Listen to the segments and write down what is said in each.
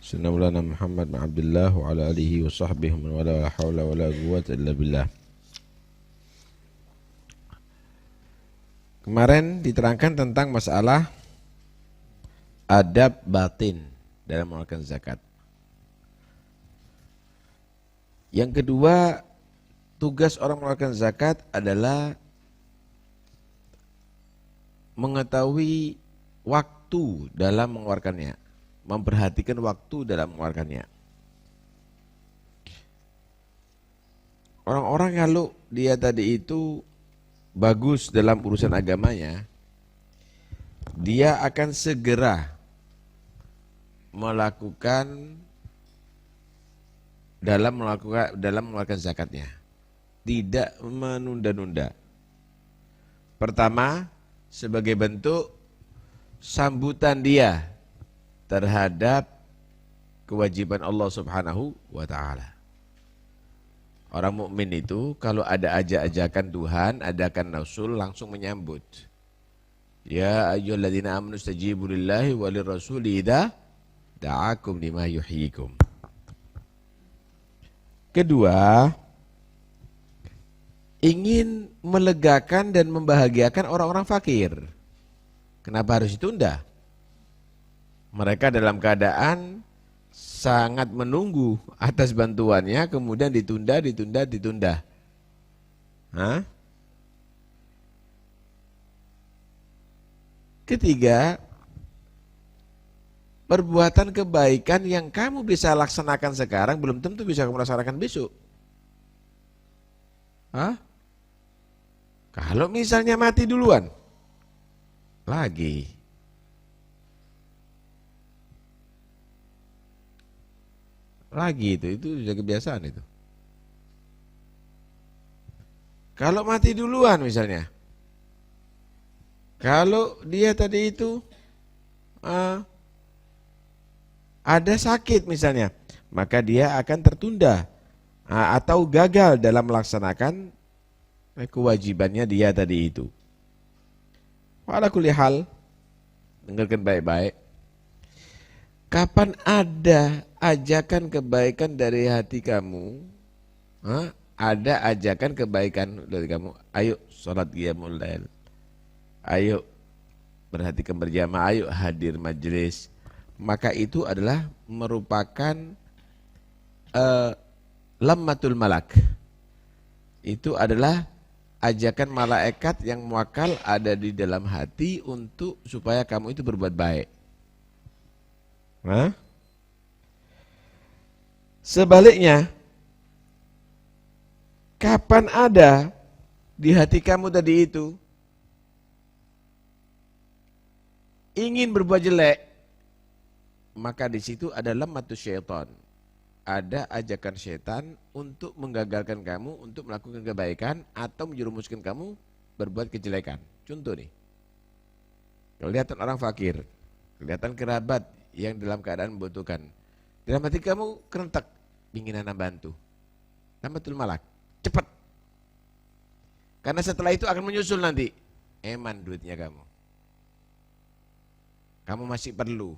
Sayyidina Maulana Muhammad bin Abdullah wa ala alihi wa sahbihi wa la hawla wa la quwwata illa billah. Kemarin diterangkan tentang masalah adab batin dalam mengeluarkan zakat. Yang kedua, tugas orang mengeluarkan zakat adalah mengetahui waktu dalam mengeluarkannya, memperhatikan waktu dalam mengeluarkannya. Orang-orang kalau dia tadi itu bagus dalam urusan agamanya, dia akan segera melakukan dalam mengeluarkan zakatnya, tidak menunda-nunda. Pertama, sebagai bentuk sambutan dia terhadap kewajiban Allah Subhanahu wa taala. Orang mukmin itu kalau ada ajakan Tuhan, adakan Rasul, langsung menyambut. Ya ayyuhalladzina amanu stajibu lillahi walir rasuli idza da'akum lima yuhyikum. Kedua, ingin melegakan dan membahagiakan orang-orang fakir. Kenapa harus ditunda? Mereka dalam keadaan sangat menunggu atas bantuannya, kemudian ditunda. Hah? Ketiga, perbuatan kebaikan yang kamu bisa laksanakan sekarang belum tentu bisa kamu laksanakan besok. Hah? Kalau misalnya mati duluan, lagi. Lagi itu sudah kebiasaan itu. Kalau mati duluan misalnya, kalau dia tadi itu ada sakit misalnya, maka dia akan tertunda atau gagal dalam melaksanakan kewajibannya dia tadi itu. Ala kulli hal, dengarkan baik-baik. Kapan ada ajakan kebaikan dari hati kamu, ada ajakan kebaikan dari kamu, ayo sholat qiyamul lail, ayo perhatikan berjamaah, ayo hadir majelis, maka itu adalah merupakan lammatul malak. Itu adalah ajakan malaikat yang muakkal ada di dalam hati untuk supaya kamu itu berbuat baik. Sebaliknya, kapan ada di hati kamu tadi itu ingin berbuat jelek, maka di situ ada lammatus syaitan. Ada ajakan syaitan untuk menggagalkan kamu untuk melakukan kebaikan atau menjerumuskan kamu berbuat kejelekan. Contoh nih, kelihatan orang fakir, kelihatan kerabat yang dalam keadaan membutuhkan, dalam hati kamu kerentak, ingin anak bantu, lammatul malak, cepat. Karena setelah itu akan menyusul nanti, eman duitnya kamu masih perlu.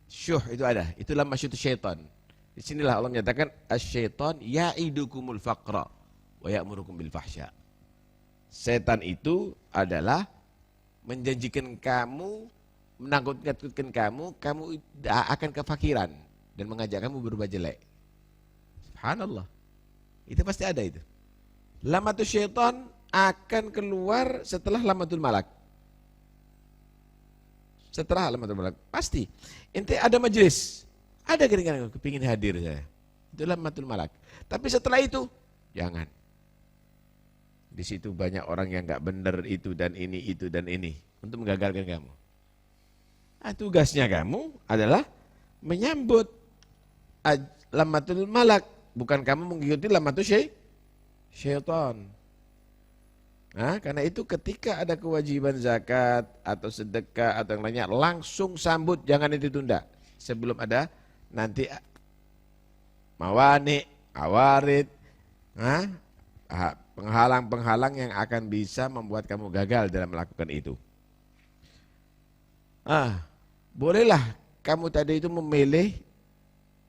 Syuh itu ada, itulah masyutu syaitan. Disinilah Allah menyatakan asy-syaitan ya'idukumul faqra wa ya'murukum bil fahsya. Setan itu adalah menjanjikan kamu, menakutkan kamu akan kefakiran dan mengajak kamu berbuat jelek. Subhanallah. Itu pasti ada itu. Lammatus syaitan akan keluar setelah lammatul malak. Setelah lammatul malak pasti. Ente ada majelis, ada keringan kepingin hadir saya. Itu lammatul malak. Tapi setelah itu jangan. Di situ banyak orang yang enggak benar itu dan ini untuk menggagalkan kamu. Tugasnya kamu adalah menyambut lammatul malak, bukan kamu mengikuti lammatus syaitan. Karena itu ketika ada kewajiban zakat atau sedekah atau yang lainnya, langsung sambut, jangan ditunda. Sebelum ada nanti mawani, awarid, penghalang-penghalang yang akan bisa membuat kamu gagal dalam melakukan itu. Bolehlah kamu tadi itu memilih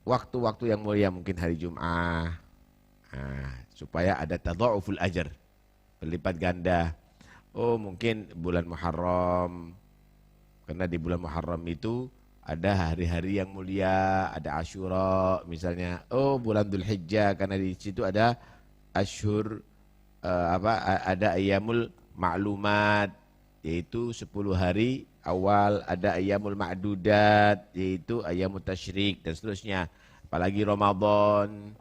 waktu-waktu yang mulia, mungkin hari Jum'ah, supaya ada tadha'uful ajr, berlipat ganda. Oh mungkin bulan Muharram, karena di bulan Muharram itu ada hari-hari yang mulia, ada Asyura misalnya. Oh bulan Dzulhijjah, karena di situ ada asyhur ada ayyamul ma'lumat, yaitu 10 hari awal, ada ayyamul ma'dudat, yaitu ayyamut tasyrik dan seterusnya. Apalagi Ramadan,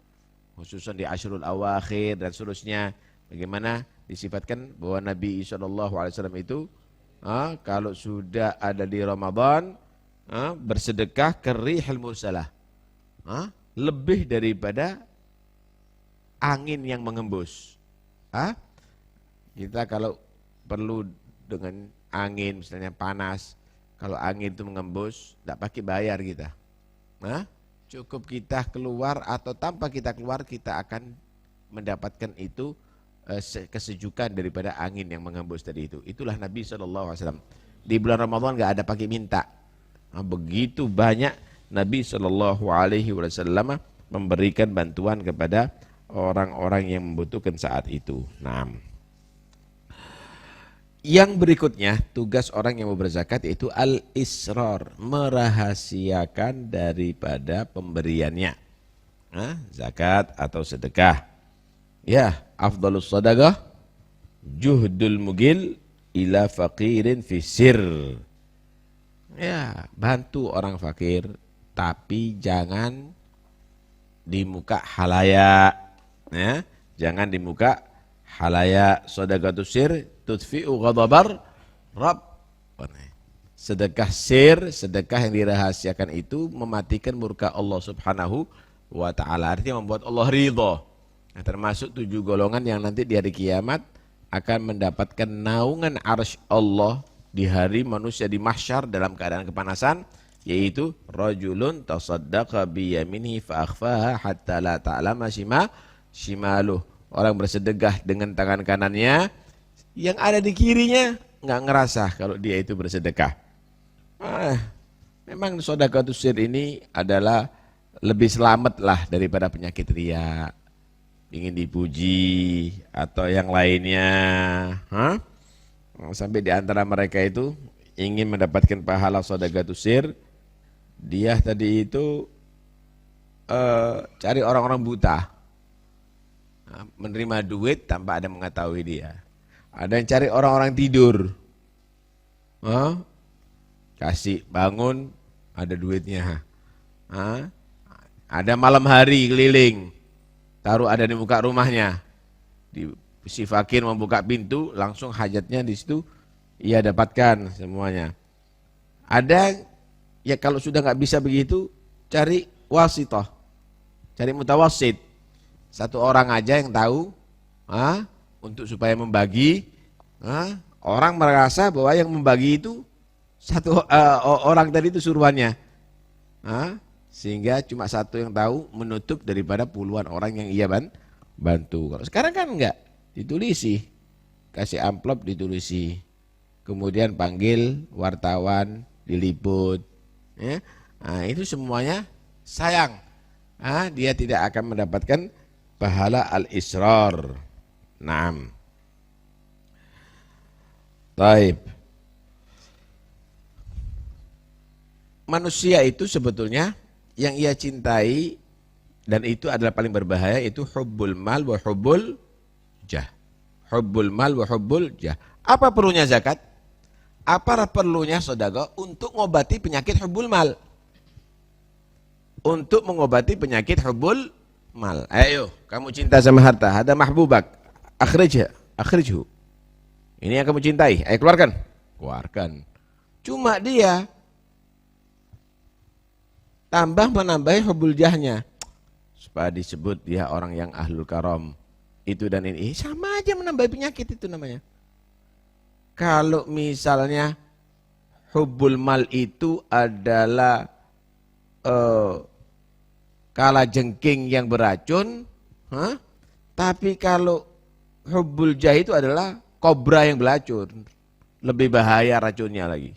khususnya di Asyrul Awakhir dan seterusnya. Bagaimana disifatkan bahwa Nabi SAW itu kalau sudah ada di Ramadan bersedekah kerihil mursalah, lebih daripada angin yang mengembus. Kita kalau perlu dengan angin, misalnya panas, kalau angin itu mengembus, tidak pakai bayar kita. Cukup kita keluar atau tanpa kita keluar, kita akan mendapatkan itu kesejukan daripada angin yang mengembus tadi itu. Itulah Nabi SAW. Di bulan Ramadan nggak ada pakai minta. Begitu banyak Nabi SAW memberikan bantuan kepada orang-orang yang membutuhkan saat itu. Yang berikutnya, tugas orang yang mau berzakat yaitu al-israr, merahasiakan daripada pemberiannya. Zakat atau sedekah. Ya, afdalus sadaqah juhdul mugil ila faqirin fi sir. Ya, bantu orang fakir tapi jangan di muka halayak. Ya, jangan di muka halayak. Sadaqatus sir tudfi'u ghadabar Rabb. Sedekah sir, sedekah yang dirahasiakan itu mematikan murka Allah Subhanahu wa ta'ala. Artinya membuat Allah ridha. Termasuk 7 golongan yang nanti di hari kiamat akan mendapatkan naungan arsy Allah di hari manusia di mahsyar dalam keadaan kepanasan, yaitu rajulun tasaddaqa biyaminihi fa akhfaha hatta la ta'lama shimaluh. Orang bersedekah dengan tangan kanannya, yang ada di kirinya nggak ngerasa kalau dia itu bersedekah. Memang sedekatus sir ini adalah lebih selamat lah daripada penyakit riya, ingin dipuji atau yang lainnya. Sampai di antara mereka itu ingin mendapatkan pahala sedekatus sir, dia tadi itu cari orang-orang buta, menerima duit tanpa ada mengetahui dia. Ada yang cari orang-orang tidur, kasih bangun ada duitnya. Ada malam hari keliling, taruh ada di muka rumahnya. Si fakir membuka pintu, langsung hajatnya di situ ia dapatkan semuanya. Ada ya kalau sudah nggak bisa begitu, cari wasithah, cari mutawassit. Satu orang aja yang tahu, untuk supaya membagi. Orang merasa bahwa yang membagi itu satu orang tadi itu suruhannya. Sehingga cuma satu yang tahu, menutup daripada puluhan orang yang ia bantu. Kalau sekarang kan enggak, ditulisi, kasih amplop ditulisi, kemudian panggil wartawan, diliput. Itu semuanya sayang. Dia tidak akan mendapatkan pahala al-israr. Taib. Manusia itu sebetulnya yang ia cintai, dan itu adalah paling berbahaya, itu hubbul mal wa hubbul jah. Hubbul mal wa hubbul jah. Apa perlunya zakat? Apa perlunya sedekah? Untuk mengobati penyakit hubbul mal. Untuk mengobati penyakit hubbul mal. Ayo, kamu cinta sama harta, ada mahbubak, akhrijhu. Ini yang kamu cintai, ayo keluarkan. Keluarkan. Cuma dia tambah menambahi hubbul jahnya, supaya disebut dia orang yang ahlul karam. Itu dan ini sama aja menambah penyakit itu namanya. Kalau misalnya hubbul mal itu adalah kalajengking yang beracun, tapi kalau hubbul jah itu adalah kobra yang beracun, lebih bahaya racunnya lagi.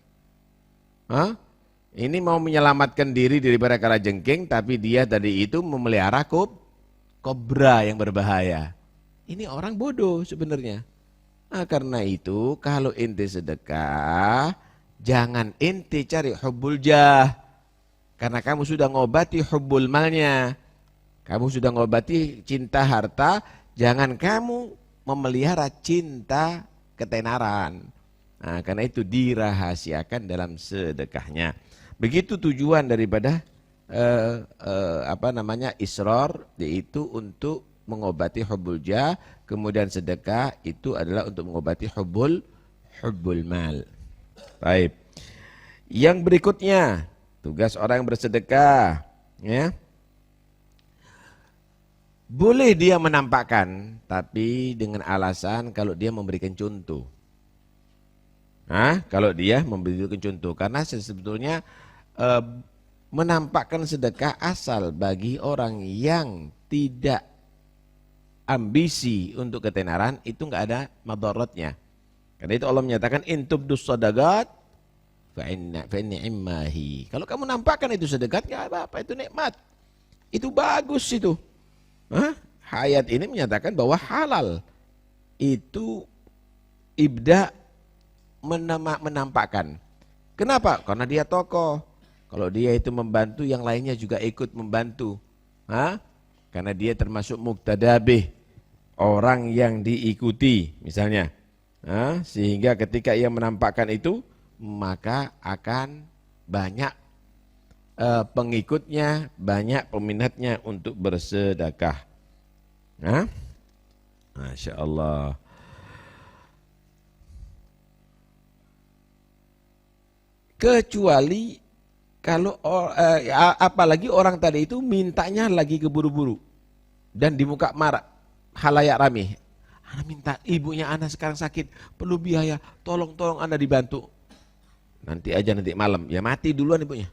Ini mau menyelamatkan diri daripada kalajengking, tapi dia tadi itu memelihara kobra yang berbahaya. Ini orang bodoh sebenarnya. Nah, karena itu kalau ente sedekah, jangan ente cari hubbul jah. Karena kamu sudah ngobati hubbul malnya. Kamu sudah ngobati cinta harta, jangan kamu memelihara cinta ketenaran. Nah, karena itu dirahasiakan dalam sedekahnya. Begitu tujuan daripada israr, yaitu untuk mengobati hubbul jah, kemudian sedekah itu adalah untuk mengobati hubbul mal. Baik. Yang berikutnya, tugas orang yang bersedekah, ya. Boleh dia menampakkan, tapi dengan alasan kalau dia memberikan contoh. Kalau dia memberikan contoh, karena sebetulnya menampakkan sedekah asal bagi orang yang tidak ambisi untuk ketenaran, itu enggak ada madaratnya. Karena itu Allah menyatakan intubdus sadaqat fa ni'mahi. Kalau kamu nampakkan itu sedekah, enggak apa-apa, itu nikmat. Itu bagus itu. Ayat ini menyatakan bahwa halal itu ibda menampakkan. Kenapa? Karena dia tokoh. Kalau dia itu membantu, yang lainnya juga ikut membantu. Karena dia termasuk muqtadabih, orang yang diikuti misalnya. Sehingga ketika ia menampakkan itu, maka akan banyak pengikutnya, banyak peminatnya untuk bersedekah. Masya Allah. Kecuali kalau apalagi orang tadi itu mintanya lagi keburu-buru dan di muka halayak rame. Anak minta, ibunya anak sekarang sakit, perlu biaya, tolong Anda dibantu. Nanti aja, nanti malam, ya mati duluan ibunya.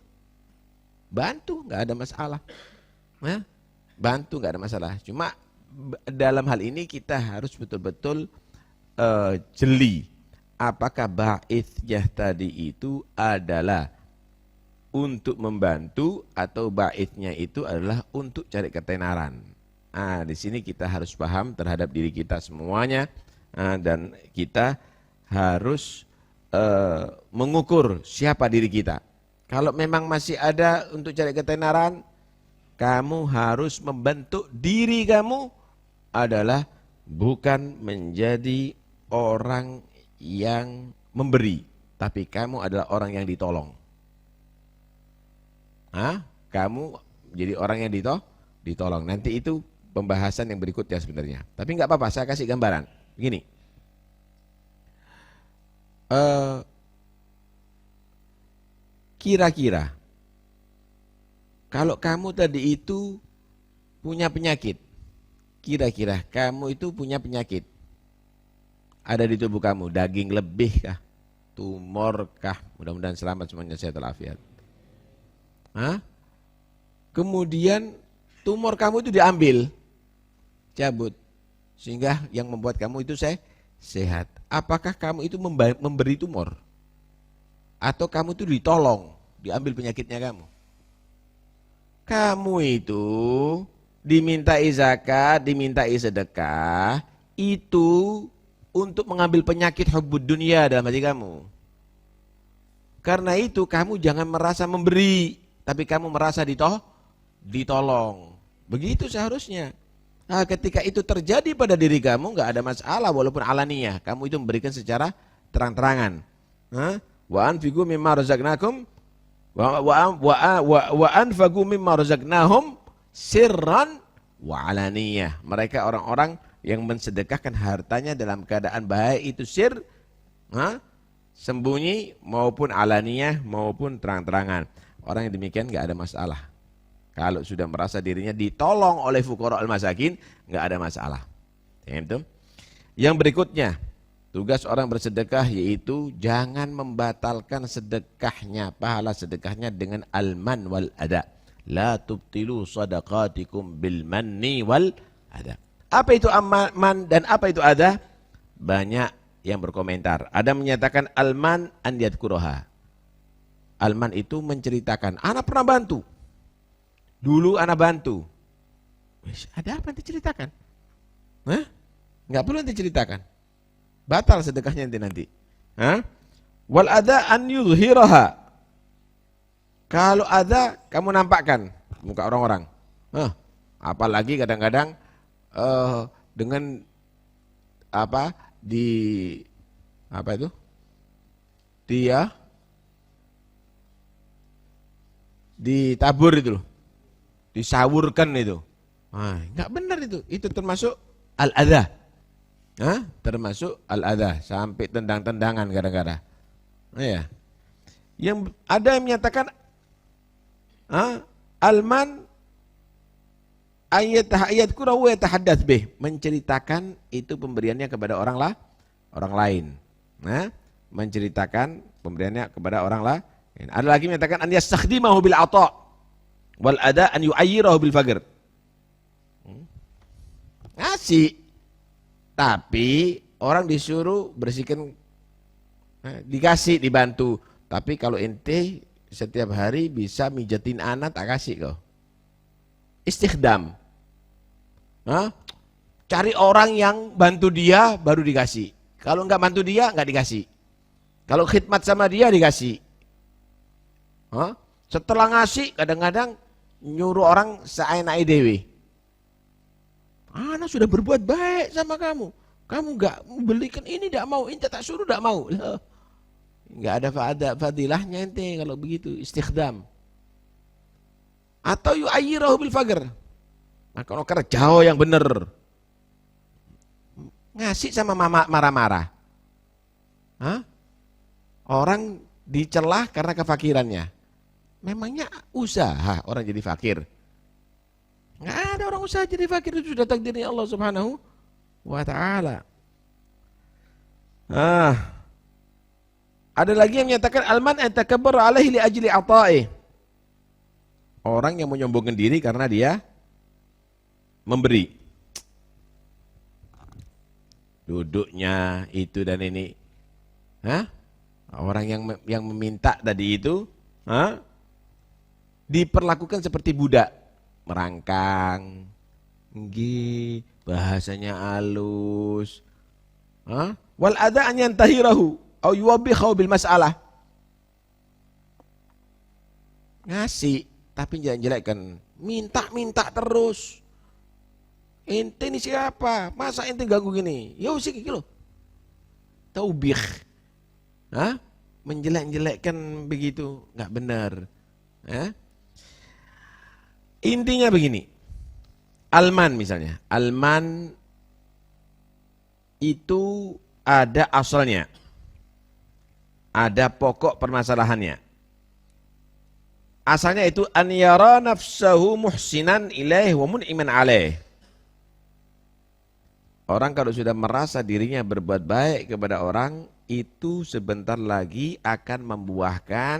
Bantu, nggak ada masalah. Bantu nggak ada masalah. Cuma dalam hal ini kita harus betul-betul jeli. Apakah ba'ithnya tadi itu adalah untuk membantu atau ba'ithnya itu adalah untuk cari ketenaran. Di sini kita harus paham terhadap diri kita semuanya, dan kita harus mengukur siapa diri kita. Kalau memang masih ada untuk cari ketenaran, kamu harus membentuk diri kamu adalah bukan menjadi orang yang memberi, tapi kamu adalah orang yang ditolong. Kamu jadi orang yang ditolong. Nanti itu pembahasan yang berikutnya sebenarnya. Tapi nggak apa-apa, saya kasih gambaran. Begini, kira-kira kalau kamu tadi itu punya penyakit, kira-kira kamu itu punya penyakit ada di tubuh kamu, daging lebih kah, tumor kah, mudah-mudahan selamat semuanya, sehat walafiat. Kemudian tumor kamu itu diambil, cabut, sehingga yang membuat kamu itu sehat. Apakah kamu itu memberi tumor? Atau kamu itu ditolong, diambil penyakitnya kamu? Kamu itu dimintai zakat, dimintai sedekah, itu untuk mengambil penyakit hubbud dunia dalam hati kamu. Karena itu kamu jangan merasa memberi, tapi kamu merasa ditolong. Begitu seharusnya. Ketika itu terjadi pada diri kamu, nggak ada masalah walaupun alaniyah. Kamu itu memberikan secara terang-terangan. Wa anfiqu mimma razaqnakum wa anfaqu mimma razaqnahum sirran wa alaniyah. Mereka orang-orang yang mensedekahkan hartanya dalam keadaan baik itu sir, sembunyi maupun alaniyah maupun terang-terangan. Orang yang demikian nggak ada masalah. Kalau sudah merasa dirinya ditolong oleh fuqara al-masakin, nggak ada masalah. Yang berikutnya, tugas orang bersedekah yaitu jangan membatalkan sedekahnya, pahala sedekahnya dengan al-man wal ada. La tubtilu sadaqatikum bil manni wal ada. Apa itu man dan apa itu ada? Banyak yang berkomentar. Ada menyatakan al-man an yadhkuruha. Alman itu menceritakan, anak pernah bantu. Dulu anak bantu. Ada apa nanti ceritakan? Hah? Nggak perlu nanti ceritakan. Batal sedekahnya nanti. Hah? Wal ada an yudhiraha. Kalau ada kamu nampakkan muka orang-orang. Apalagi kadang-kadang dengan apa itu? Dia ditabur itu loh. Disawurkan itu. Enggak benar itu. Itu termasuk al-adha. Termasuk al-adha sampai tendang-tendangan kadang-kadang. Ya. Yang ada yang menyatakan alman ayat kurahu yatahaddath bih, menceritakan itu pemberiannya kepada orang lain. Menceritakan pemberiannya kepada orang lain. Ada lagi menyatakan an yastakhdimahu bil ata' wal ada an yu'ayyirahu bil faqr. Ngasih, tapi orang disuruh bersihkan, dikasih, dibantu. Tapi kalau ente setiap hari bisa mijatin anak, tak kasih kau. Istikhdam. Cari orang yang bantu dia baru dikasih. Kalau enggak bantu dia enggak dikasih. Kalau khidmat sama dia dikasih. Setelah ngasih kadang-kadang nyuruh orang seenake dewe. Anak sudah berbuat baik sama kamu. Kamu enggak belikan ini, enggak mau. Ente tak suruh enggak mau. Enggak ada fadilahnya ente kalau begitu, istikhdam. Atau yu'ayyirahu bil faqr. Maka kerja yang benar. Ngasih sama mama marah-marah. Orang dicelah karena kefakirannya. Memangnya usaha orang jadi fakir? Nggak ada orang usaha jadi fakir, itu sudah takdirnya Allah Subhanahu wa ta'ala. Ada lagi yang menyatakan alman atakabbar alaihi li ajli ata'i. Orang yang menyombongkan diri karena dia memberi. Duduknya itu dan ini. Orang yang meminta tadi itu diperlakukan seperti budak, merangkang, bahasanya halus. Wal ada an yantahirahu au yuwabbihu bil mas'alah. Ngasih tapi jangan jelekkan, minta terus. Ente ini siapa? Masa ente ganggu gini? Ya usik gitu loh. Taubih. Menjelek-jelekkan begitu enggak benar. Intinya begini. Alman misalnya. Alman itu ada asalnya. Ada pokok permasalahannya. Asalnya itu an yara nafsahu muhsinan ilaih wa mun'iman alaih. Orang kalau sudah merasa dirinya berbuat baik kepada orang, itu sebentar lagi akan membuahkan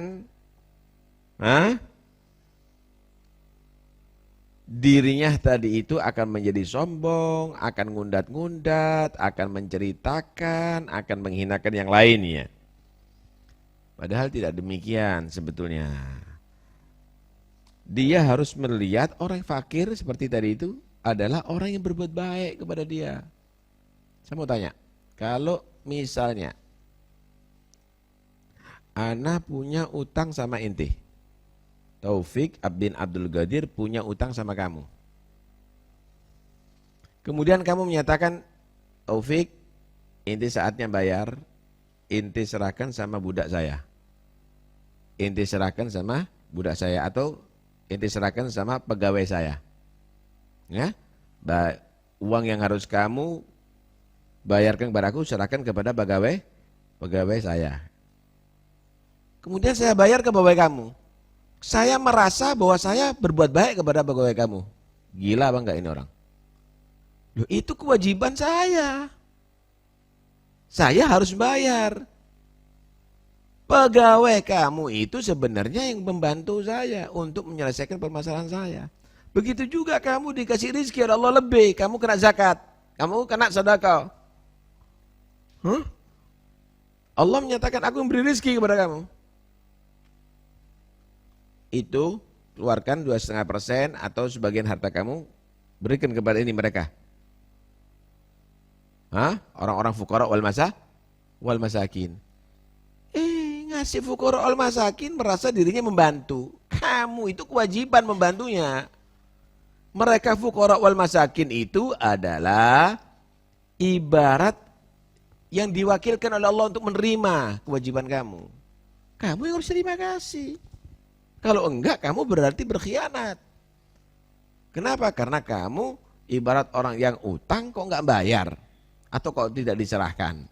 dirinya tadi itu akan menjadi sombong, akan ngundat-ngundat, akan menceritakan, akan menghinakan yang lainnya. Padahal tidak demikian sebetulnya. Dia harus melihat orang fakir seperti tadi itu adalah orang yang berbuat baik kepada dia. Saya mau tanya, kalau misalnya Ana punya utang sama ente, Taufik bin Abdul Qadir punya utang sama kamu. Kemudian kamu menyatakan, Taufik, ente saatnya bayar, ente serahkan sama budak saya. Ente serahkan sama budak saya atau ente serahkan sama pegawai saya. Ya? Uang yang harus kamu bayarkan kepada aku serahkan kepada pegawai saya. Kemudian saya bayar ke pegawai kamu. Saya merasa bahwa saya berbuat baik kepada pegawai kamu. Gila apa enggak ini orang? Loh, itu kewajiban saya. Saya harus bayar. Pegawai kamu itu sebenarnya yang membantu saya untuk menyelesaikan permasalahan saya. Begitu juga kamu dikasih rezeki oleh Allah lebih, kamu kena zakat, kamu kena sedekah. Allah menyatakan aku memberi rezeki kepada kamu. itu keluarkan 2,5% atau sebagian harta kamu berikan kepada ini mereka. Orang-orang fuqara wal masakin. Ngasih fuqara wal masakin merasa dirinya membantu. Kamu itu kewajiban membantunya. Mereka fuqara wal masakin itu adalah ibarat yang diwakilkan oleh Allah untuk menerima kewajiban kamu. Kamu yang harus terima kasih. Kalau enggak, kamu berarti berkhianat. Kenapa? Karena kamu ibarat orang yang utang kok enggak bayar. Atau kok tidak diserahkan.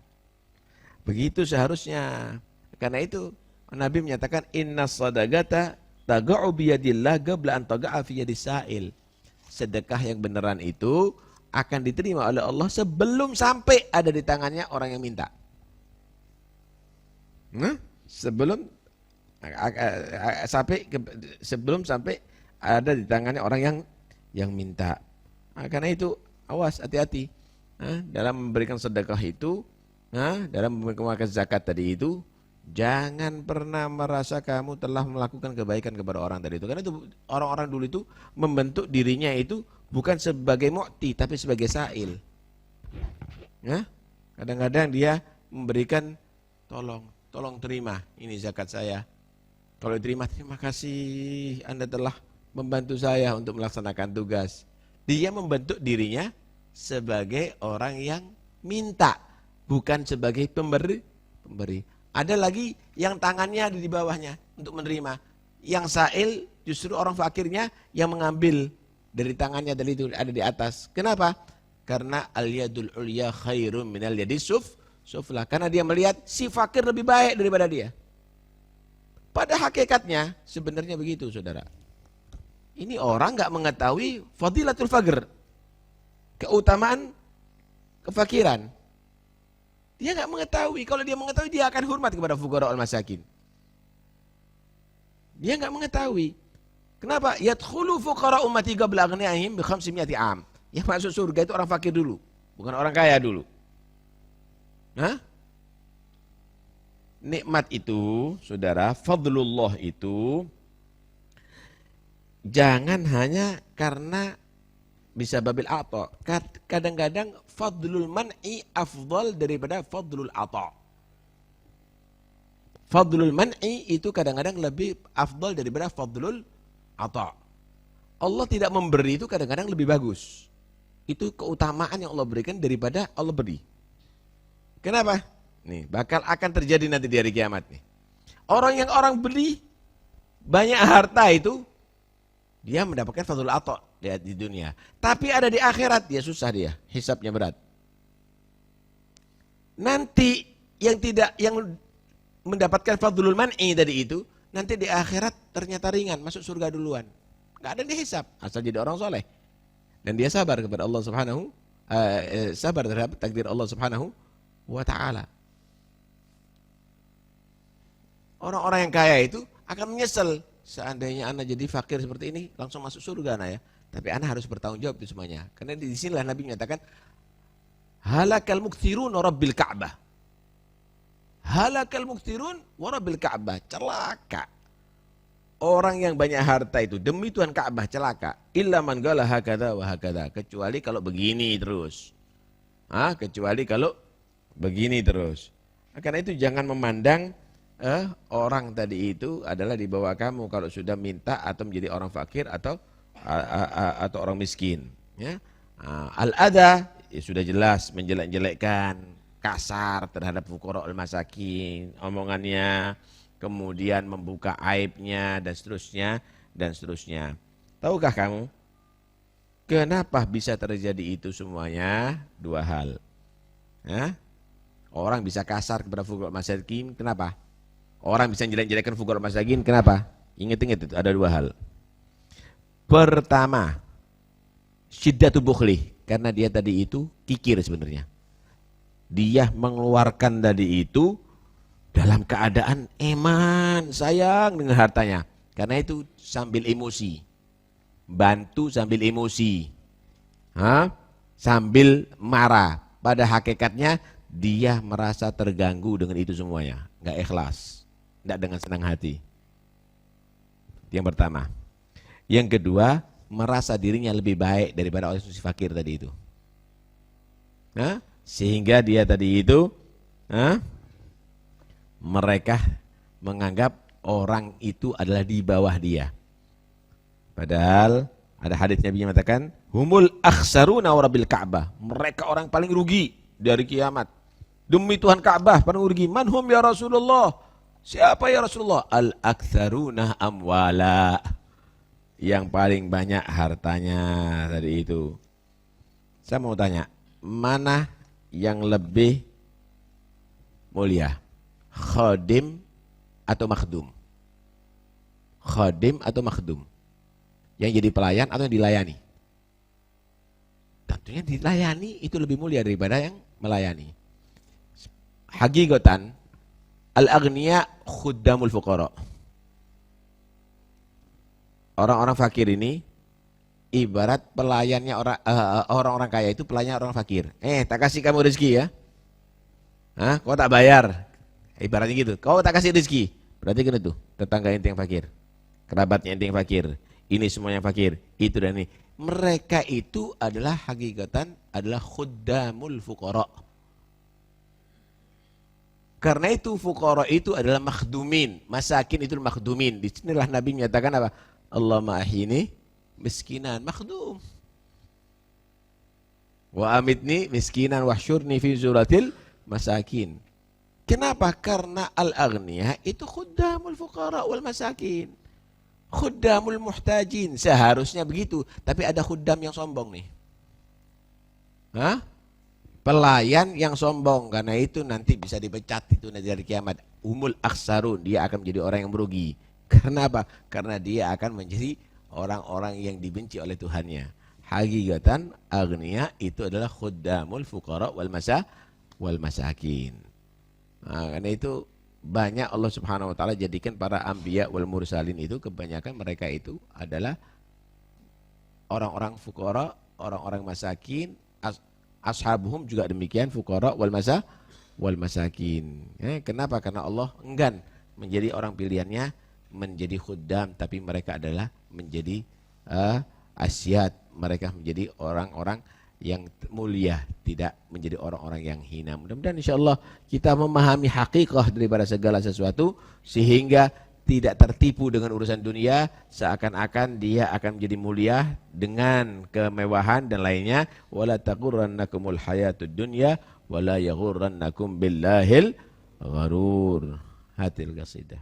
Begitu seharusnya. Karena itu Nabi menyatakan inna sadaqata taga'u biyadillah qabla an taga'a fi yadis sa'il. Sedekah yang beneran itu akan diterima oleh Allah sebelum sampai ada di tangannya orang yang minta. Sebelum sampai ada di tangannya orang yang minta. Karena itu awas, hati-hati dalam memberikan sedekah itu, dalam memberikan zakat tadi itu, jangan pernah merasa kamu telah melakukan kebaikan kepada orang tadi itu. Karena itu orang-orang dulu itu membentuk dirinya itu bukan sebagai mu'ti tapi sebagai sa'il. Kadang-kadang dia memberikan tolong terima, ini zakat saya. Kalau diterima, terima kasih Anda telah membantu saya untuk melaksanakan tugas. Dia membentuk dirinya sebagai orang yang minta, bukan sebagai pemberi. Ada lagi yang tangannya ada di bawahnya untuk menerima. Yang sa'il justru orang fakirnya yang mengambil dari tangannya, dari itu ada di atas. Kenapa? Karena al-yadul ulya khairun minal yadis sufla. Karena dia melihat si fakir lebih baik daripada dia. Pada hakikatnya sebenarnya begitu, saudara. Ini orang nggak mengetahui fadilatul faqr, keutamaan kefakiran. Dia nggak mengetahui. Kalau dia mengetahui, dia akan hormat kepada fuqara wal masakin. Dia nggak mengetahui. Kenapa? Yadkhulu fuqara ummati qabla aghniyahim bi 500 am. Yang masuk surga itu orang fakir dulu, bukan orang kaya dulu. Nikmat itu, saudara, fadlullah itu jangan hanya karena bisa babil ata. Kadang-kadang fadlul man'i afdal daripada fadlul ata. Fadlul man'i itu kadang-kadang lebih afdal daripada fadlul ata. Allah tidak memberi itu kadang-kadang lebih bagus. Itu keutamaan yang Allah berikan daripada Allah beri. Kenapa? Nih, bakal akan terjadi nanti di hari kiamat nih. Orang beli banyak harta itu, dia mendapatkan fadlul ata di dunia. Tapi ada di akhirat dia susah, dia hisabnya berat. Nanti yang mendapatkan fadlul man'i tadi itu, nanti di akhirat ternyata ringan, masuk surga duluan. Enggak ada dihisab, asal jadi orang soleh. Dan dia sabar kepada Allah Subhanahu sabar terhadap takdir Allah Subhanahu wa ta'ala. Orang-orang yang kaya itu akan menyesal. Seandainya anak jadi fakir seperti ini, langsung masuk surga anak ya. Tapi anak harus bertanggung jawab itu semuanya. Karena di sinilah Nabi menyatakan, halakal mukthirun wa rabbil ka'bah. Halakal mukthirun wa rabbil ka'bah. Celaka. Orang yang banyak harta itu, demi Tuhan Ka'bah celaka. Illa man qala hakadha wa hakadha. Kecuali kalau begini terus. Kecuali kalau begini terus. Karena itu jangan memandang orang tadi itu adalah di bawah kamu kalau sudah minta atau menjadi orang fakir atau orang miskin. Ya. Al-adha ya sudah jelas menjelek-jelekkan, kasar terhadap fuqara al masakin, omongannya, kemudian membuka aibnya dan seterusnya. Tahukah kamu kenapa bisa terjadi itu semuanya? Dua hal. Orang bisa kasar kepada fuqara al masakin, kenapa? Orang bisa jelek-jelekkan fuqara masakin, kenapa? Ingat-ingat itu ada dua hal. Pertama, syiddatul bukhli, karena dia tadi itu kikir sebenarnya. Dia mengeluarkan tadi itu dalam keadaan eman, sayang dengan hartanya. Karena itu sambil emosi. Bantu sambil emosi. Sambil marah. Pada hakikatnya dia merasa terganggu dengan itu semuanya. Enggak ikhlas. Tidak dengan senang hati. Yang pertama. Yang kedua, merasa dirinya lebih baik daripada orang si fakir tadi itu. Sehingga dia tadi itu mereka menganggap orang itu adalah di bawah dia. Padahal ada hadis Nabi yang mengatakan, humul akhsaruna wa rabbil Ka'bah. Mereka orang paling rugi dari kiamat. Demi Tuhan Ka'bah paling rugi. Man hum ya Rasulullah? Siapa ya Rasulullah? Al aktsaruna amwala. Yang paling banyak hartanya tadi itu. Saya mau tanya, mana yang lebih mulia? Khadim atau makhdum? Khadim atau makhdum? Yang jadi pelayan atau yang dilayani? Tentunya dilayani itu lebih mulia daripada yang melayani. Hakikatan al-aghniya khuddamul fuqara. Orang-orang fakir ini ibarat pelayannya orang-orang kaya itu pelayan orang fakir. Tak kasih kamu rezeki ya. Kau tak bayar. Ibaratnya gitu. Kau tak kasih rezeki. Berarti kan itu tetangga ente yang fakir. Kerabatnya ente yang fakir. Ini semuanya fakir, itu dan ini. Mereka itu adalah hakikatan adalah khuddamul fuqara. Karena itu fuqara itu adalah makhdumin, masakin itu makhdumin. Di sinilah Nabi menyatakan apa? Allahumma ahini miskinan makhdum. Wa amitni miskinan wahsyurni fi zuratil masakin. Kenapa? Karena al-aghniya itu khuddamul fuqara wal masakin. Khuddamul muhtajin, seharusnya begitu, tapi ada khuddam yang sombong nih. Pelayan yang sombong, karena itu nanti bisa dipecat itu dari kiamat. Umul aksarun, dia akan menjadi orang yang merugi. Karena apa? Karena dia akan menjadi orang-orang yang dibenci oleh Tuhannya. Hakikatan agniya itu adalah khuddamul fuqara wal masakin. Karena itu banyak Allah Subhanahu wa taala jadikan para anbiya wal mursalin itu kebanyakan mereka itu adalah orang-orang fuqara, orang-orang masakin, ashabuhum juga demikian fuqara wal masakin. Kenapa? Karena Allah enggan menjadi orang pilihannya menjadi khuddam, tapi mereka adalah menjadi asyad, mereka menjadi orang-orang yang mulia, tidak menjadi orang-orang yang hina. Mudah-mudahan insyaallah kita memahami hakikah daripada segala sesuatu sehingga tidak tertipu dengan urusan dunia seakan-akan dia akan menjadi mulia dengan kemewahan dan lainnya. Wala taqurrannakumul hayatud dunya wala yaghurrannakum billahil gharur. Hatil qasidah.